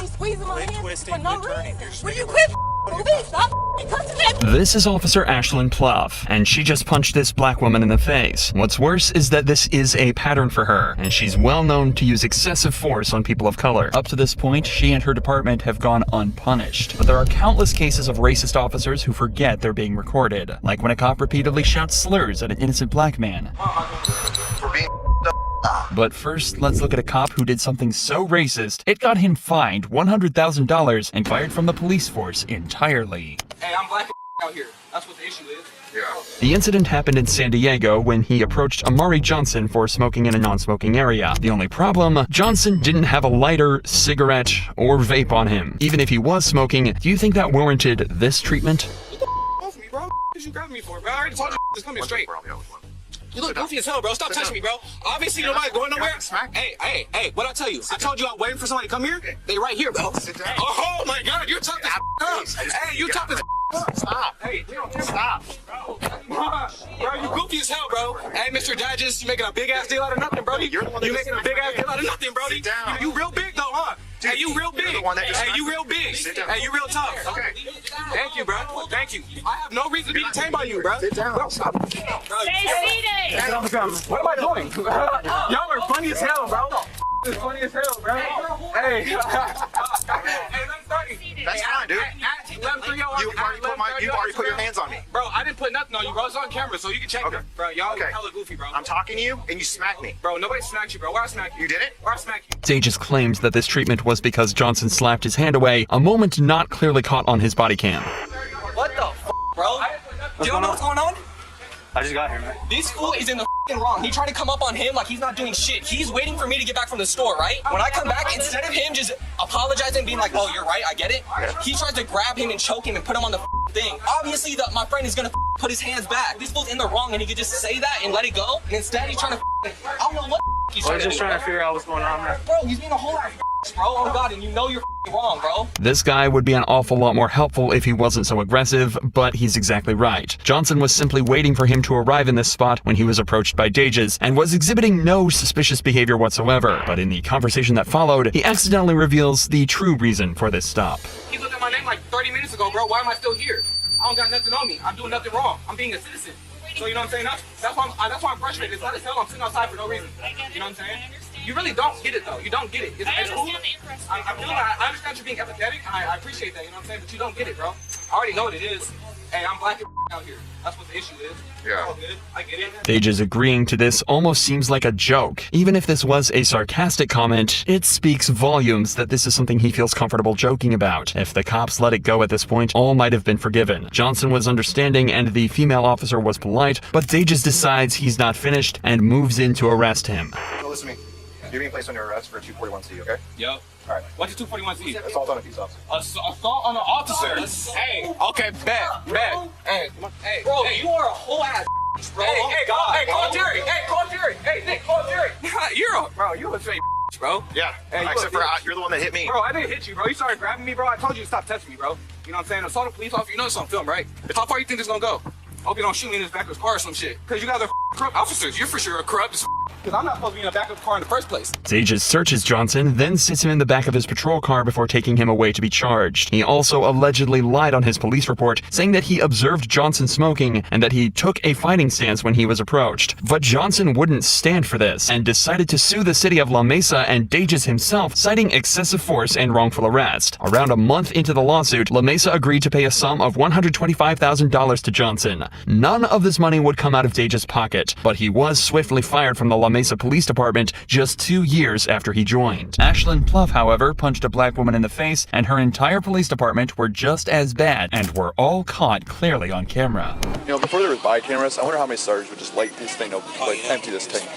me squeezing my hand for no reason. Will you quit moving? Stop touching me. This is Officer Ashlyn Pluff, and she just punched this black woman in the face. What's worse is that this is a pattern for her, and she's well known to use excessive force on people of color. Up to this point, she and her department have gone unpunished, but there are countless cases of racist officers who forget they're being recorded, like when a cop repeatedly shouts slurs at an innocent black man. But first, let's look at a cop who did something so racist, it got him fined $100,000 and fired from the police force entirely. Hey, I'm black out here. That's what the issue is. Yeah. The incident happened in San Diego when he approached Amari Johnson for smoking in a non-smoking area. The only problem, Johnson didn't have a lighter, cigarette, or vape on him. Even if he was smoking, do you think that warranted this treatment? What the off me, bro? What you grabbing me for, bro? I already told you this coming straight. You look goofy as hell, bro. Stop touching me, bro. Obviously, nobody going nowhere. Hey, what'd I tell you? I told you I'm waiting for somebody to come here. They right here, bro. Oh, my God. You're tough as up. Hey, you tough as Stop. Hey, stop. Bro, you goofy as hell, bro. Hey, Mr. Dodges, you making a big-ass deal out of nothing, Brody. You making a big-ass deal out of nothing, Brody. You real big, though, huh? Hey, you real big. Hey, you real big. Hey, you real tough. Okay. Thank you, bro. Thank you. I have no reason to be detained by you, bro. Sit down. Bro, stop. Stay seated. What am I doing? Y'all are funny as hell, bro. It's funny as hell, bro. Hey. Hey, 11:30. That's fine, dude. You've already put your hands on me. Bro, I didn't put nothing on you, bro. It's on camera, so you can check it. Bro, y'all hella goofy, bro. I'm talking to you, and you smacked me. Bro, nobody smacked you, bro. Where I smacked you? You did it? Where I smacked you? Dages claims that this treatment was because Johnson slapped his hand away, a moment not clearly caught on his body cam. What the f, bro? You don't know what's going on? I just got here, man. This fool is in the f***ing wrong. He tried to come up on him like he's not doing shit. He's waiting for me to get back from the store, right? When I come back, instead of him just apologizing and being like, oh, you're right, I get it, he tries to grab him and choke him and put him on the thing. Obviously, my friend is gonna put his hands back. This fool's in the wrong and he could just say that and let it go. And instead, he's trying to I don't know what he's trying to do. Just trying to figure out what's going on, man. Bro, he's being a whole ass bro. Oh, God, and you know you're wrong, bro. This guy would be an awful lot more helpful if he wasn't so aggressive, but he's exactly right. Johnson was simply waiting for him to arrive in this spot when he was approached by Dages, and was exhibiting no suspicious behavior whatsoever. But in the conversation that followed, he accidentally reveals the true reason for this stop. He looked at my name like 30 minutes ago, bro. Why am I still here? I don't got nothing on me. I'm doing nothing wrong. I'm being a citizen. So you know what I'm saying? That's why I'm frustrated. It's not a cell. I'm sitting outside for no reason. You know what I'm saying? You really don't get it, though. You don't get it. It's cool. I understand you being empathetic. I appreciate that, you know what I'm saying? But you don't get it, bro. I already know what it is. Hey, I'm black out here. That's what the issue is. Yeah. All good. I get it. Dages agreeing to this almost seems like a joke. Even if this was a sarcastic comment, it speaks volumes that this is something he feels comfortable joking about. If the cops let it go at this point, all might have been forgiven. Johnson was understanding and the female officer was polite, but Dages decides he's not finished and moves in to arrest him. So listen to me. You're being placed under arrest for 241C, okay? Yep. All right. What's the 241C? Assault on a peace officer. Assault on an officer. Hey. Okay, bet. Hey, bro, you are a whole ass bro. Hey, call Jerry. Hey, Nick, call Jerry. You're a straight bro. Yeah. Hey, except for you're the one that hit me. Bro, I didn't hit you, bro. You started grabbing me, bro. I told you to stop touching me, bro. You know what I'm saying? Assault a police officer. You know it's on film, right? How far you think this gonna go? Hope you don't shoot me in this back of the car or some shit. Cause you guys are corrupt officers. You're for sure corrupt as cause I'm not supposed to be in the back of the car in the first place. Dages searches Johnson, then sits him in the back of his patrol car before taking him away to be charged. He also allegedly lied on his police report, saying that he observed Johnson smoking and that he took a fighting stance when he was approached. But Johnson wouldn't stand for this and decided to sue the city of La Mesa and Dages himself, citing excessive force and wrongful arrest. Around a month into the lawsuit, La Mesa agreed to pay a sum of $125,000 to Johnson. None of this money would come out of Dages' pocket, but he was swiftly fired from the La Mesa Police Department just 2 years after he joined. Ashlyn Pluff, however, punched a black woman in the face, and her entire police department were just as bad and were all caught clearly on camera. You know, before there was body cameras, I wonder how many sergeants would just light this thing open, empty this tank.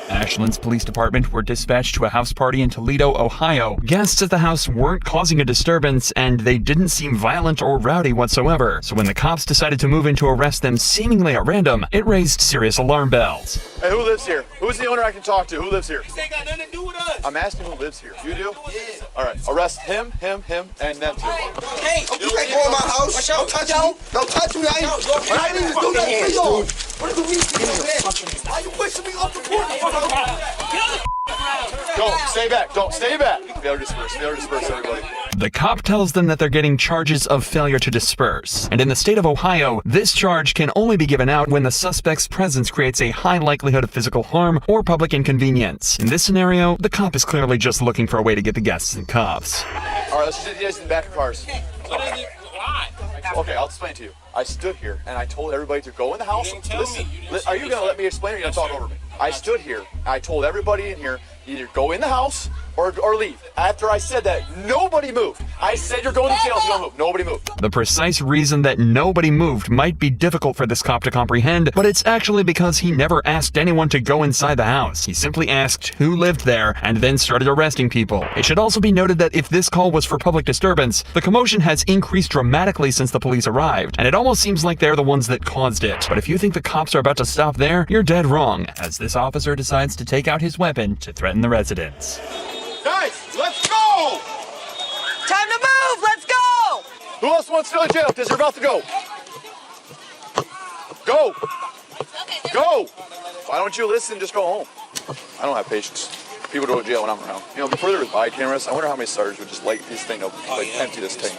Ashlyn's police department were dispatched to a house party in Toledo, Ohio. Guests at the house weren't causing a disturbance, and they didn't seem violent or rowdy whatsoever. So when the cops decided to move in to arrest them seemingly at random, it raised serious alarm bells. Hey, who lives here? Who's the owner I can talk to? Who lives here? This ain't got nothing to do with us. I'm asking who lives here. You do? Yeah. All right, arrest him, and them too. Hey, You can't go in my house. Don't touch me. Don't touch me. I didn't even do nothing to you. What is the reason? Why you pushing me off the porch? Get on the Go, stay back. Don't stay back. Failure to disperse. Failure to disperse, everybody. The cop tells them that they're getting charges of failure to disperse. And in the state of Ohio, this charge can only be given out when the suspect's presence creates a high likelihood of physical harm or public inconvenience. In this scenario, the cop is clearly just looking for a way to get the guests in cuffs. All right, let's sit you guys in the back of cars. Why? Okay, I'll explain to you. I stood here and I told everybody to go in the house. You didn't tell Listen, me. You didn't are say you gonna let me explain or are you gonna talk over me? I stood here and I told everybody in here either go in the house or leave. After I said that, nobody moved. I said you're going to jail if you don't move. Nobody moved. The precise reason that nobody moved might be difficult for this cop to comprehend, but it's actually because he never asked anyone to go inside the house. He simply asked who lived there and then started arresting people. It should also be noted that if this call was for public disturbance, the commotion has increased dramatically since the police arrived, and it almost seems like they're the ones that caused it. But if you think the cops are about to stop there, you're dead wrong, as this officer decides to take out his weapon to threaten the residents. Guys, let's go! Time to move! Let's go! Who else wants to go to jail? Because you're about to go. Go! Go! Why don't you listen? Just go home. I don't have patience. People go to jail when I'm around. You know, before there was body cameras, I wonder how many sergeants would just light this thing up, empty this tank.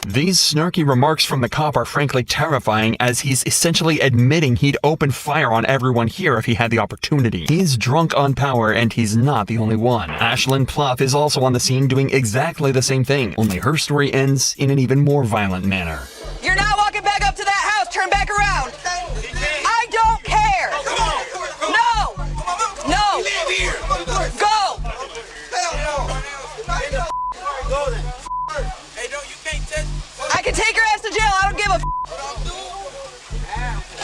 These snarky remarks from the cop are frankly terrifying, as he's essentially admitting he'd open fire on everyone here if he had the opportunity. He's drunk on power, and he's not the only one. Ashlyn Pluff is also on the scene doing exactly the same thing, only her story ends in an even more violent manner. You're not walking back up to that house. Turn back around. I don't care. No. No. Go. Hey, no, you can't touch. I can take your ass to jail. I don't give a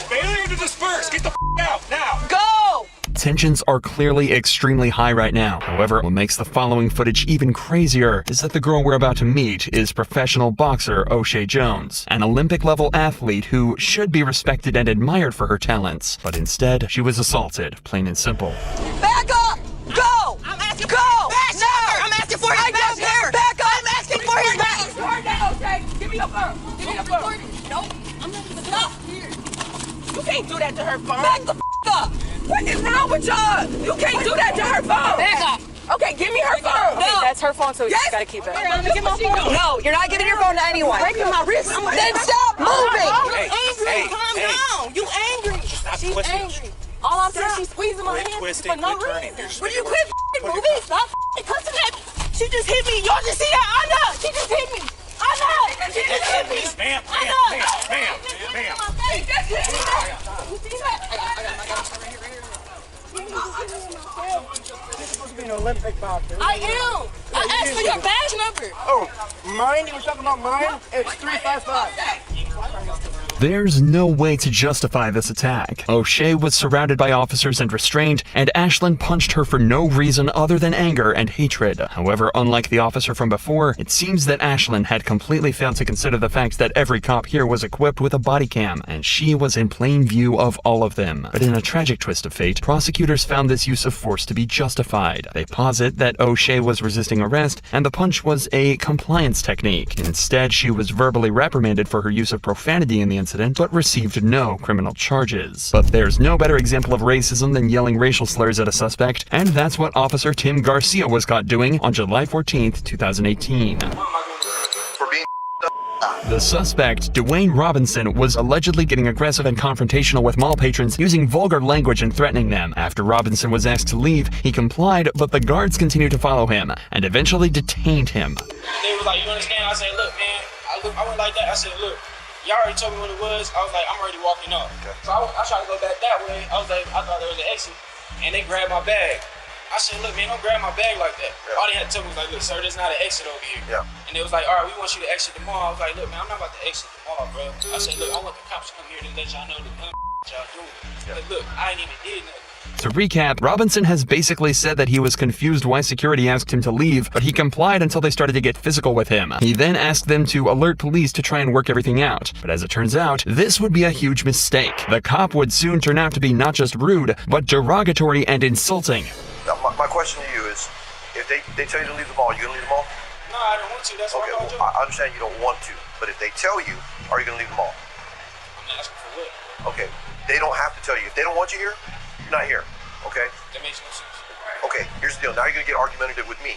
Failure to disperse. Get the out now. Go. Tensions are clearly extremely high right now. However, what makes the following footage even crazier is that the girl we're about to meet is professional boxer O'Shea Jones, an Olympic-level athlete who should be respected and admired for her talents. But instead, she was assaulted, plain and simple. Back up. Go. I'm asking. Go. No. I'm asking for his back number. Back up. I'm asking for his back. Okay. Give me your phone. Give me your phone. No. I'm not even up here. You can't do that to her phone. Back the up. What is wrong with y'all? You can't do that to her phone. Back up. Okay, give me her phone. Okay, that's her phone, so you just gotta keep it. No, you're not giving your phone to anyone. Breaking my wrist. Then stop moving. Hey, Calm down. You angry. She's angry. All I'm saying, she's squeezing my hand for no reason. Will you quit moving? Stop cussing at me. She just hit me. Y'all just see that? I know. She just hit me. I know. She just hit me. Ma'am, I know. ma'am. Hey, that's it. You see that? I am. I asked for your badge number. Oh, mine? You were talking about mine? It's 355. There's no way to justify this attack. O'Shea was surrounded by officers and restrained, and Ashlyn punched her for no reason other than anger and hatred. However, unlike the officer from before, it seems that Ashlyn had completely failed to consider the fact that every cop here was equipped with a body cam, and she was in plain view of all of them. But in a tragic twist of fate, prosecutors found this use of force to be justified. They posit that O'Shea was resisting arrest, and the punch was a compliance technique. Instead, she was verbally reprimanded for her use of profanity in the incident, but received no criminal charges. But there's no better example of racism than yelling racial slurs at a suspect, and that's what Officer Tim Garcia was caught doing on July 14th, 2018. The suspect, Dwayne Robinson, was allegedly getting aggressive and confrontational with mall patrons, using vulgar language and threatening them. After Robinson was asked to leave, he complied, but the guards continued to follow him, and eventually detained him. They was like, you understand? I said, look, man, I went like that. I said, look, y'all already told me what it was. I was like, I'm already walking off. Okay. So I tried to go back that way. I was like, I thought there was an exit, and they grabbed my bag. I said, look, man, don't grab my bag like that. Yeah. All they had to tell me was like, look, sir, there's not an exit over here. Yeah. And they was like, all right, we want you to exit the mall. I was like, look, man, I'm not about to exit the mall, bro. I said, look, I want the cops to come here to let y'all know the y'all doing. Yeah. But look, I ain't even did nothing. To recap, Robinson has basically said that he was confused why security asked him to leave, but he complied until they started to get physical with him. He then asked them to alert police to try and work everything out. But as it turns out, this would be a huge mistake. The cop would soon turn out to be not just rude, but derogatory and insulting. Now, my question to you is, if they tell you to leave the mall, you gonna leave the mall? No, I don't want to. That's what I'm doing. I understand you don't want to, but if they tell you, are you gonna leave the mall? I'm asking for what? Okay, they don't have to tell you. If they don't want you here, you're not here. Okay? That makes no sense. Okay, here's the deal. Now you're gonna get argumentative with me.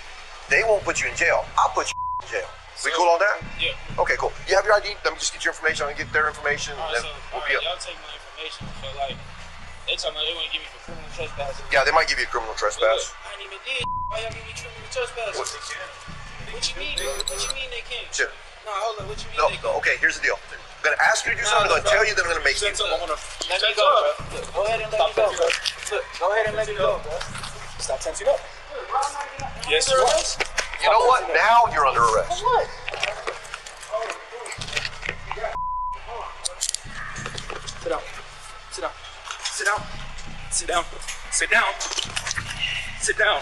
They won't put you in jail. I'll put you in jail. We cool on that? Yeah. Okay, cool. You have your ID? Let me just get your information. I'm gonna get their information. Alright, And so then we'll be up. y'all take my information. So like, they talking about they want to give me for criminal trespassing. Yeah, they might give you a criminal But look, trespass. I ain't even did. Why y'all give me criminal trespassing? What? What you mean? What you mean they can't? Shit. No, hold on. What you mean No, they can't? okay, here's the deal. I'm gonna ask you to do something. I'm gonna tell you that I'm gonna make you. Let me go, bro. Look, go ahead and let me go, bro. Look, go ahead and let me go, bro. Stop tensing up. Yes, you are. You know what? Now you're under arrest. What? Sit down. Sit down. Sit down. Sit down. Sit down. Sit down.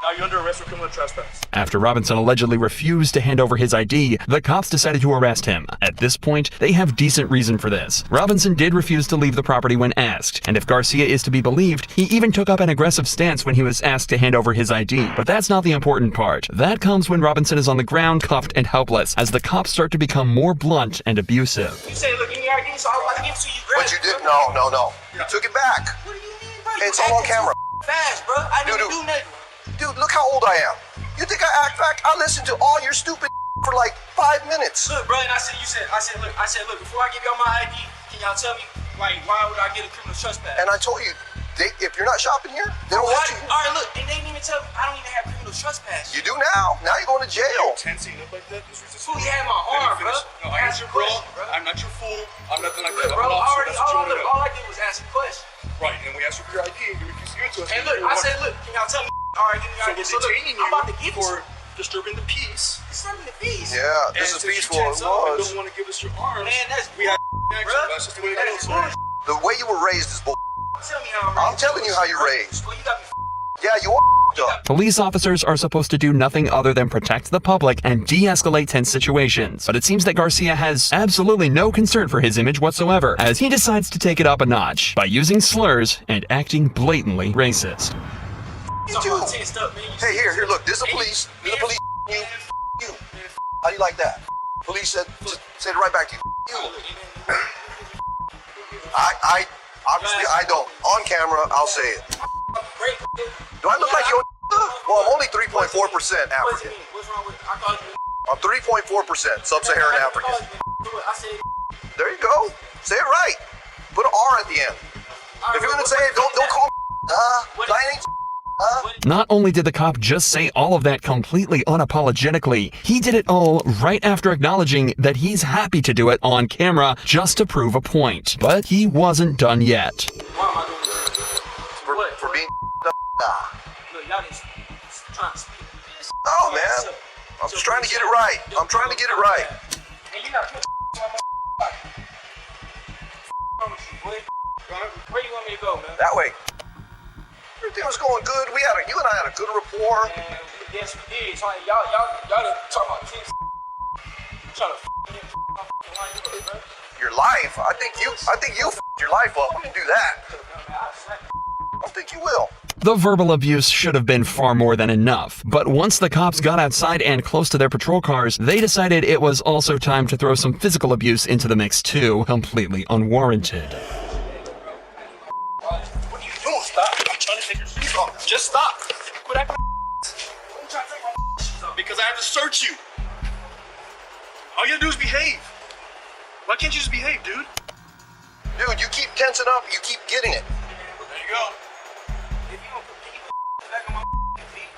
Now you're under arrest for criminal trespass. After Robinson allegedly refused to hand over his ID, the cops decided to arrest him. At this point, they have decent reason for this. Robinson did refuse to leave the property when asked, and if Garcia is to be believed, he even took up an aggressive stance when he was asked to hand over his ID. But that's not the important part. That comes when Robinson is on the ground, cuffed and helpless, as the cops start to become more blunt and abusive. You say, look, give me your ID, so I was about to give it to you. But you didn't. No. You took it back. What do you mean, bro? It's all on camera. Fast, bro. I didn't do nothing. Dude, look how old I am. You think I act back? I listened to all your stupid for like 5 minutes. Look, bro, and I said, look, before I give y'all my ID, can y'all tell me, like, why would I get a criminal trespass? And I told you, if you're not shopping here, they don't want you. All right, look, and they didn't even tell me, I don't even have criminal trespass. You do now. Now you're going to jail. Tensing up like that. Fool, you had my arm, bro. No, I answered, bro. I'm not your fool. I'm nothing like that. Look, bro, I'm an officer. That's what you all I did was ask a question. Right, and we asked you for your ID, and you refused to give it to us. And look, I said, look, can y'all tell me? All right, give me your ID. So we're detaining I'm about to you give it to for disturbing the peace. Disturbing the peace. Yeah, this is peaceful. It You was. don't want to give us your arms. Man, that's we had bro. That's just the way it That goes, is sir. bullshit. The way you were raised is bull. Tell me how I'm raised. I'm telling you how you're raised. Well, you got me Yeah, you are up. Police officers are supposed to do nothing other than protect the public and de-escalate tense situations. But it seems that Garcia has absolutely no concern for his image whatsoever, as he decides to take it up a notch by using slurs and acting blatantly racist. You too. Hey, here, look. This is the police. This is the police. You. How do you like that? Police said it right back to you. You. I obviously I don't. On camera, I'll say it. Do I look like you? Well, I'm only 3.4% African. What's wrong with I called you? I'm 3.4% Sub-Saharan African. I said There you go. Say it right. Put an R at the end. If you're gonna say it, don't call me. I ain't. Not only did the cop just say all of that completely unapologetically, he did it all right after acknowledging that he's happy to do it on camera just to prove a point. But he wasn't done yet. why am I doing this? For being. Look, y'all just trying to speak. Oh man, I'm just trying to get it right. I'm trying to get it right. And you got put on my Where you want me to go, man? That way. Everything was going good. You and I had a good rapport. And yes, we did. So, y'all done talking about kids. Trying to bro. Your life. I think you your life up. I didn't do that. I don't think you will. The verbal abuse should have been far more than enough, but once the cops got outside and close to their patrol cars, they decided it was also time to throw some physical abuse into the mix too, completely unwarranted. What are you doing? Stop. I'm trying to take your shoes off. Just stop. Quit acting I'm trying to take my shoes off. Because I have to search you. All you gotta do is behave. Why can't you just behave, dude? Dude, you keep tensing up. You keep getting it. There you go. If you don't put back on my feet,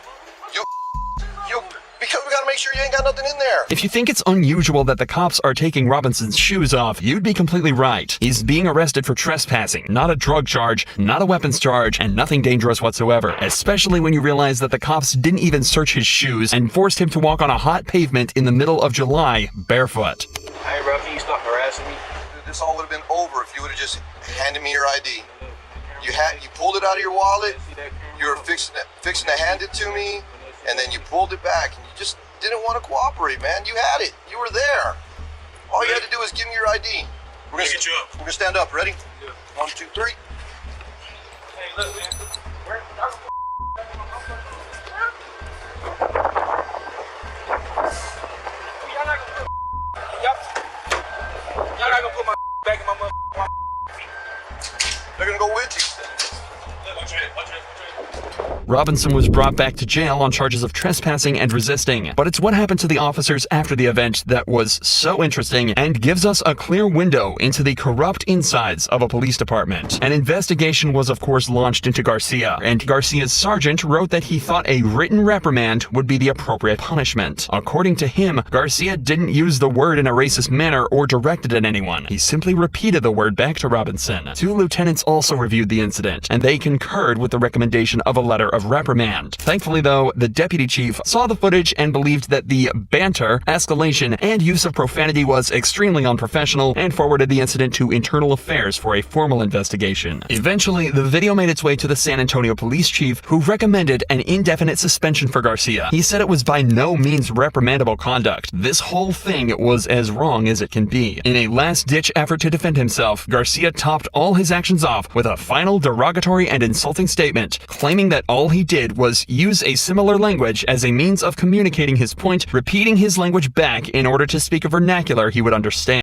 Because we gotta make sure you ain't got nothing in there. If you think it's unusual that the cops are taking Robinson's shoes off, you'd be completely right. He's being arrested for trespassing, not a drug charge, not a weapons charge, and nothing dangerous whatsoever, especially when you realize that the cops didn't even search his shoes and forced him to walk on a hot pavement in the middle of July, barefoot. Hey, bro, can you stop harassing me? Dude, this all would have been over if you would have just handed me your ID. You pulled it out of your wallet. You were fixing to hand it to me, and then you pulled it back. And you just didn't want to cooperate, man. You had it. You were there. All you had to do was give me your ID. We're gonna get you up. We're gonna stand up. Ready? Yeah. 1, 2, 3. Hey, look, man. Y'all not gonna put my back in my mother. They're gonna go with you. Watch it. Robinson was brought back to jail on charges of trespassing and resisting. But it's what happened to the officers after the event that was so interesting and gives us a clear window into the corrupt insides of a police department. An investigation was of course launched into Garcia, and Garcia's sergeant wrote that he thought a written reprimand would be the appropriate punishment. According to him, Garcia didn't use the word in a racist manner or directed at anyone. He simply repeated the word back to Robinson. 2 lieutenants also reviewed the incident, and they concurred with the recommendation of a letter of reprimand. Thankfully though, the deputy chief saw the footage and believed that the banter, escalation, and use of profanity was extremely unprofessional and forwarded the incident to Internal Affairs for a formal investigation. Eventually, the video made its way to the San Antonio police chief, who recommended an indefinite suspension for Garcia. He said it was by no means reprimandable conduct. This whole thing was as wrong as it can be. In a last-ditch effort to defend himself, Garcia topped all his actions off with a final derogatory and insulting statement, claiming that all he did was use a similar language as a means of communicating his point, repeating his language back in order to speak a vernacular he would understand.